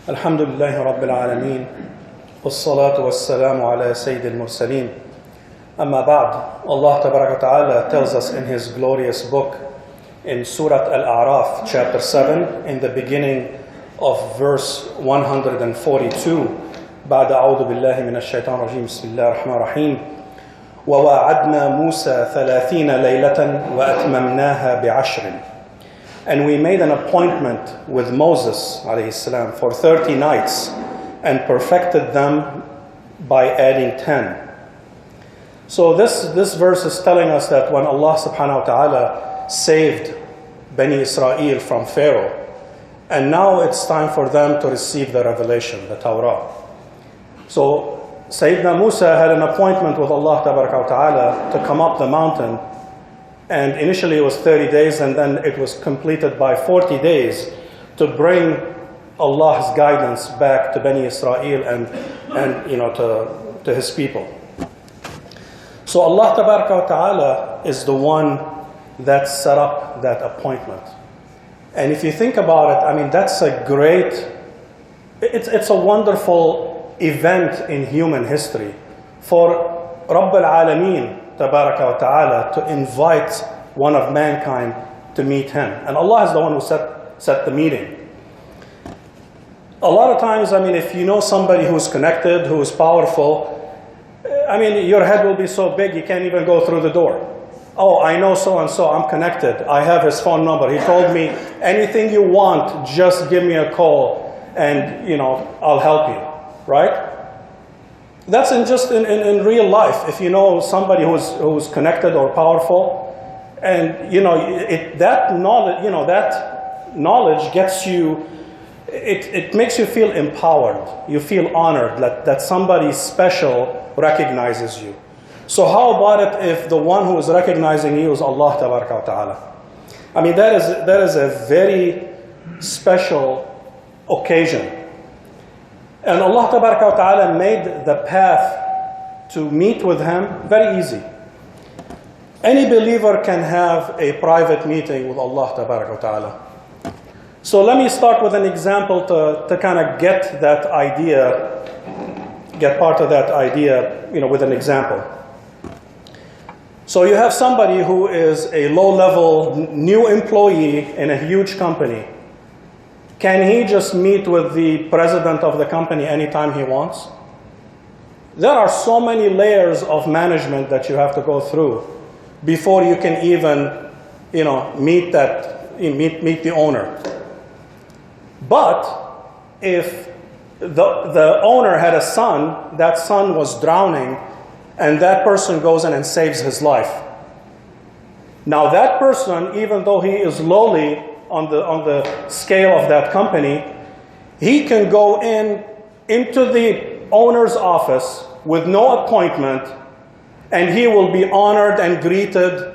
الحمد لله رب العالمين والصلاة والسلام على سيد المرسلين أما بعد. Allah Tabaraka wa Ta'ala tells us in His glorious book in Surah Al-A'raf chapter 7 in the beginning of verse 142 بعد أعوذ بالله من الشيطان الرجيم بسم الله الرحمن الرحيم وواعدنا موسى 30 ليلة وأتممناها بعشر. And we made an appointment with Moses alayhi salam for 30 nights and perfected them by adding 10. So this verse is telling us that when Allah subhanahu wa ta'ala saved Bani Israel from Pharaoh, and now it's time for them to receive the revelation, the Torah. So Sayyidina Musa had an appointment with Allah Tabaraka wa Ta'ala to come up the mountain, and initially it was 30 days and then it was completed by 40 days to bring Allah's guidance back to Bani Israel and to His people. So Allah Tabaraka wa Ta'ala is the one that set up that appointment. And if you think about it, I mean, that's a great, it's a wonderful event in human history for Rabb al-Alameen Tabaraka wa Ta'ala to invite one of mankind to meet Him. And Allah is the one who set the meeting. A lot of times, I mean, if you know somebody who's connected, who is powerful, I mean, your head will be so big you can't even go through the door. Oh, I know so-and-so, I'm connected. I have his phone number. He told me, anything you want, just give me a call and, I'll help you, right? That's in real life. If you know somebody who's connected or powerful, and, that knowledge gets you, it makes you feel empowered. You feel honored that somebody special recognizes you. So how about it if the one who is recognizing you is Allah Tabaraka wa Ta'ala? I mean, that is a very special occasion. And Allah Tabaraka wa Ta'ala made the path to meet with Him very easy. Any believer can have a private meeting with Allah Tabaraka wa Ta'ala. So let me start with an example to kind of get part of that idea, with an example. So you have somebody who is a low-level new employee in a huge company. Can he just meet with the president of the company anytime he wants? There are so many layers of management that you have to go through before you can even, meet the owner. But if the owner had a son, that son was drowning, and that person goes in and saves his life. Now that person, even though he is lowly on the scale of that company, he can go into the owner's office with no appointment, and he will be honored and greeted.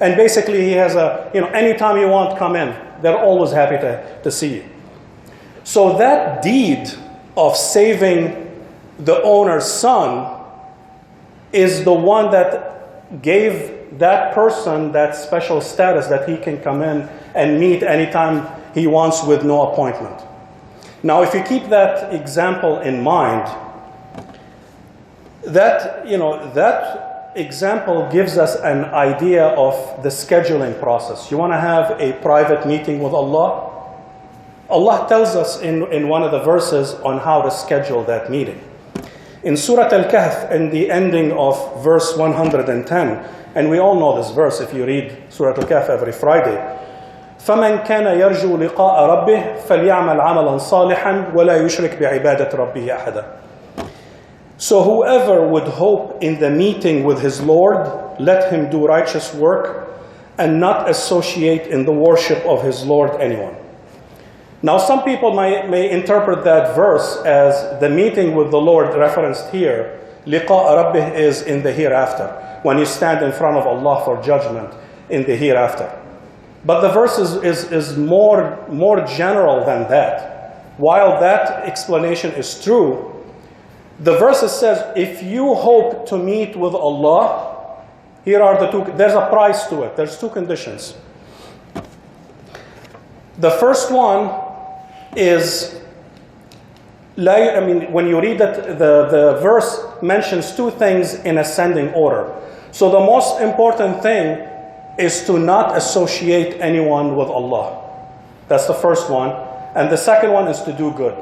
And basically he has anytime you want, come in. They're always happy to see you. So that deed of saving the owner's son is the one that gave that person that special status that he can come in and meet anytime he wants with no appointment. Now, if you keep that example in mind, that example gives us an idea of the scheduling process. You want to have a private meeting with Allah? Allah tells us in one of the verses on how to schedule that meeting. In Surah Al-Kahf, in the ending of verse 110, and we all know this verse if you read Surah Al-Kahf every Friday. فَمَنْ كَانَ يَرْجُو لِقَاءَ رَبِّهِ فَلْيَعْمَلْ عَمَلًا صَالِحًا وَلَا يُشْرِكْ بِعِبَادَةِ رَبِّهِ أَحَدًا. So whoever would hope in the meeting with his Lord, let him do righteous work and not associate in the worship of his Lord anyone. Now, some people may interpret that verse as the meeting with the Lord referenced here. Liqa Rabbih is in the hereafter, when you stand in front of Allah for judgment in the hereafter. But the verse is more general than that. While that explanation is true, the verse says, if you hope to meet with Allah, here are the two, there's a price to it. There's two conditions. The first one is I mean, when you read it, the verse mentions two things in ascending order. So the most important thing is to not associate anyone with Allah. That's the first one. And the second one is to do good.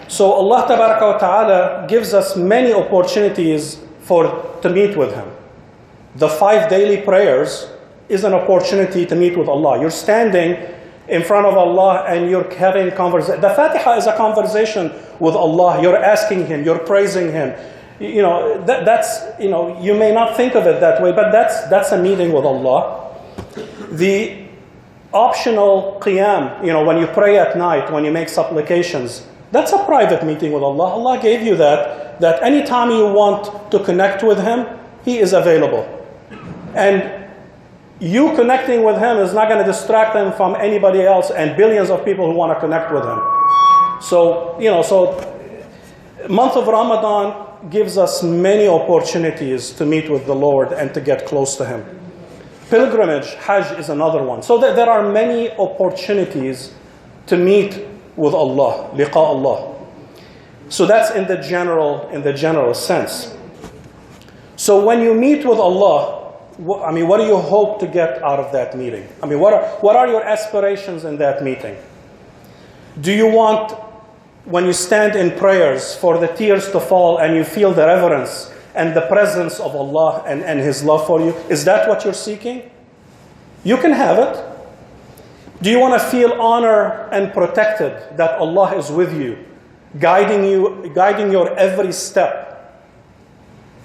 So Allah Tabaraka wa Ta'ala gives us many opportunities to meet with Him. The 5 daily prayers is an opportunity to meet with Allah. You're standing in front of Allah and you're having conversation. The Fatiha is a conversation with Allah. You're asking Him, you're praising Him. You know, that's, you know, you may not think of it that way, but that's a meeting with Allah. The optional qiyam, you know, when you pray at night, when you make supplications, that's a private meeting with Allah. Allah gave you that anytime you want to connect with Him, He is available. And you connecting with Him is not going to distract Him from anybody else and billions of people who want to connect with Him. So, you know, month of Ramadan gives us many opportunities to meet with the Lord and to get close to Him. Pilgrimage, Hajj is another one. So there are many opportunities to meet with Allah, liqa Allah. So that's in the general sense. So when you meet with Allah, I mean, what do you hope to get out of that meeting? I mean, what are your aspirations in that meeting? Do you want, when you stand in prayers, for the tears to fall and you feel the reverence and the presence of Allah and His love for you? Is that what you're seeking? You can have it. Do you want to feel honored and protected, that Allah is with you, guiding your every step?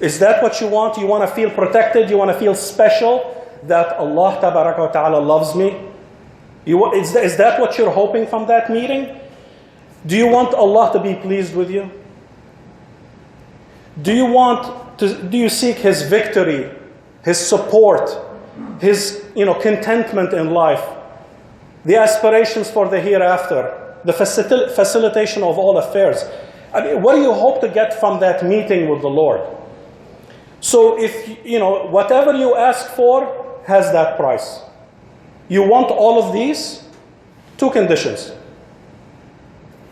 Is that what you want? You want to feel protected? You want to feel special, that Allah Tabaraka wa Ta'ala loves me? Is that what you're hoping from that meeting? Do you want Allah to be pleased with you? Do you seek His victory, His support, His contentment in life, the aspirations for the hereafter, the facilitation of all affairs? I mean, what do you hope to get from that meeting with the Lord? So if, whatever you ask for has that price. You want all of these? 2 conditions.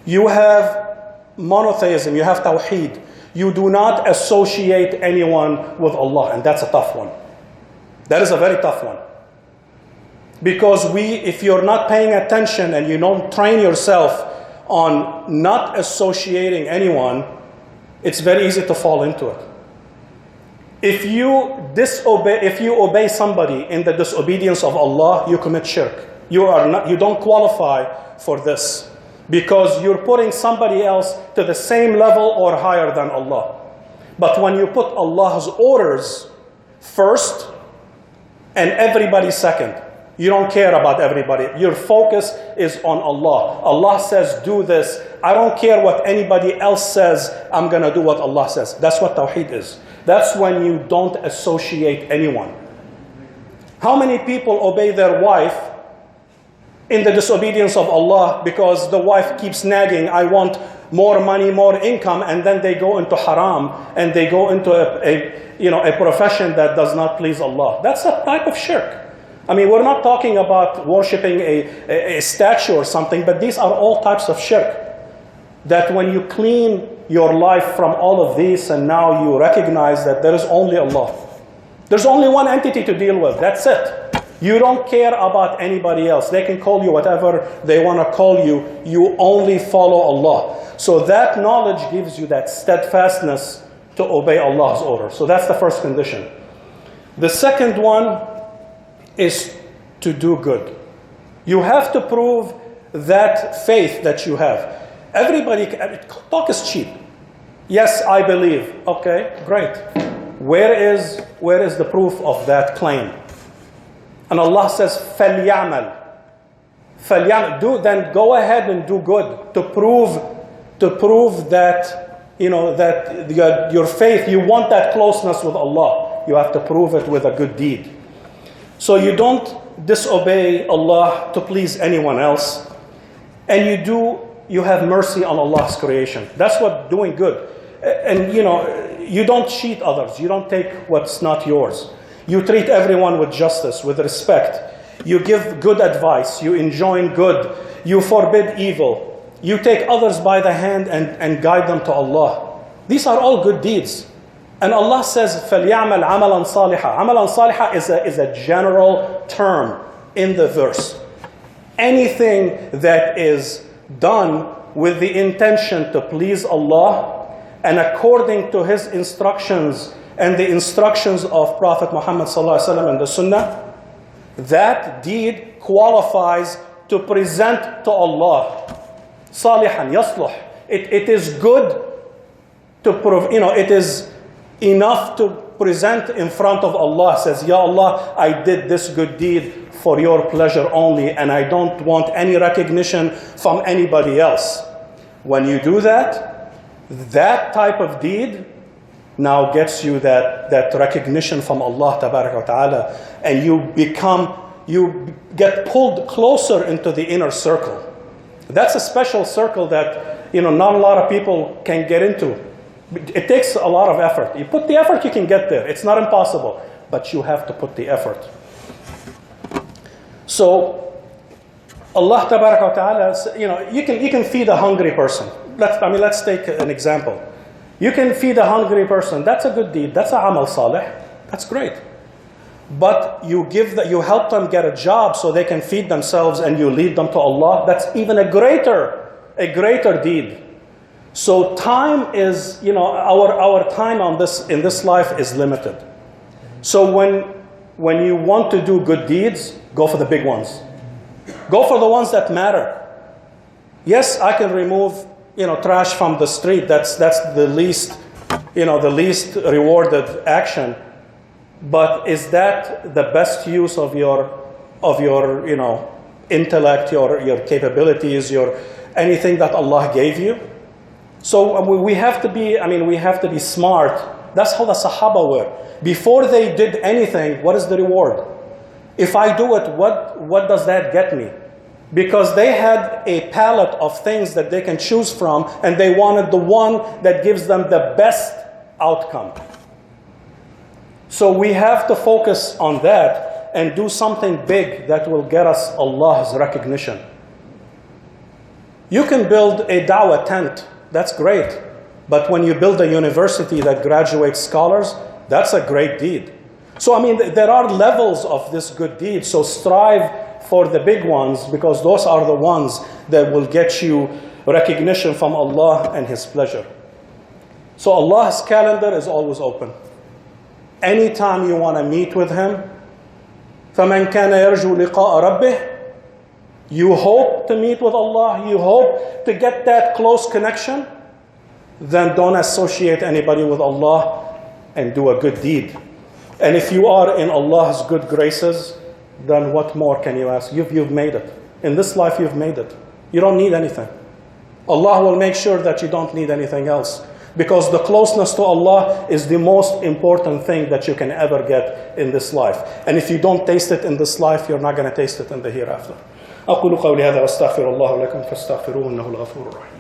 You have monotheism, you have tawheed. You do not associate anyone with Allah, and that's a tough one. That is a very tough one. Because if you're not paying attention and you don't train yourself on not associating anyone, it's very easy to fall into it. If you obey somebody in the disobedience of Allah, you commit shirk. You don't qualify for this, because you're putting somebody else to the same level or higher than Allah. But when you put Allah's orders first and everybody second, you don't care about everybody. Your focus is on Allah. Allah says, do this. I don't care what anybody else says. I'm going to do what Allah says. That's what tawheed is. That's when you don't associate anyone. How many people obey their wife in the disobedience of Allah because the wife keeps nagging, I want more money, more income, and then they go into haram and they go into a profession that does not please Allah? That's a type of shirk. I mean, we're not talking about worshipping a statue or something, but these are all types of shirk. That when you clean your life from all of these and now you recognize that there is only Allah. There's only one entity to deal with, that's it. You don't care about anybody else. They can call you whatever they want to call you. You only follow Allah. So that knowledge gives you that steadfastness to obey Allah's order. So that's the first condition. The second one is to do good. You have to prove that faith that you have. Talk is cheap. Yes, I believe. Okay, great. Where is the proof of that claim? And Allah says, فَلْيَعْمَلْ. Then go ahead and do good to prove that that your faith, you want that closeness with Allah. You have to prove it with a good deed. So you don't disobey Allah to please anyone else, and you have mercy on Allah's creation. That's what doing good. And you don't cheat others. You don't take what's not yours. You treat everyone with justice, with respect. You give good advice. You enjoin good. You forbid evil. You take others by the hand and guide them to Allah. These are all good deeds. And Allah says, فَلْيَعْمَلْ عَمَلًا صَالِحًا. عَمَلًا صَالِحًا is a general term in the verse. Anything that is done with the intention to please Allah and according to His instructions and the instructions of Prophet Muhammad ﷺ and the Sunnah, that deed qualifies to present to Allah. Salihan, yasluh. It is good to prove, it is enough to present in front of Allah. Says, Ya Allah, I did this good deed for your pleasure only, and I don't want any recognition from anybody else. When you do that, that type of deed now gets you that recognition from Allah Tabaraka wa Ta'ala, and you get pulled closer into the inner circle. That's a special circle that not a lot of people can get into. It takes a lot of effort. You put the effort, you can get there. It's not impossible, but you have to put the effort. So Allah Tabaraka wa Ta'ala, you can feed a hungry person. Let's take an example. You can feed a hungry person. That's a good deed. That's a amal salih. That's great. But you help them get a job so they can feed themselves, and you lead them to Allah. That's even a greater deed. So time is, our time in this life is limited. So when you want to do good deeds, go for the big ones. Go for the ones that matter. Yes, I can remove trash from the street. That's the least rewarded action. But is that the best use of your intellect, your capabilities, anything that Allah gave you? So we have to be smart. That's how the Sahaba were. Before they did anything, what is the reward? If I do it, what does that get me? Because they had a palette of things that they can choose from, and they wanted the one that gives them the best outcome. So we have to focus on that and do something big that will get us Allah's recognition. You can build a da'wah tent. That's great. But when you build a university that graduates scholars, that's a great deed. So there are levels of this good deed. So strive for the big ones, because those are the ones that will get you recognition from Allah and His pleasure. So Allah's calendar is always open. Anytime you want to meet with Him, فَمَنْ كَانَ يَرْجُو لِقَاءَ رَبِّهِ, you hope to meet with Allah, you hope to get that close connection, then don't associate anybody with Allah and do a good deed. And if you are in Allah's good graces, then what more can you ask? You've made it. In this life, you've made it. You don't need anything. Allah will make sure that you don't need anything else. Because the closeness to Allah is the most important thing that you can ever get in this life. And if you don't taste it in this life, you're not going to taste it in the hereafter. أقول قولي هذا واستغفر الله لكم فاستغفروه إنه الغفور الرحيم.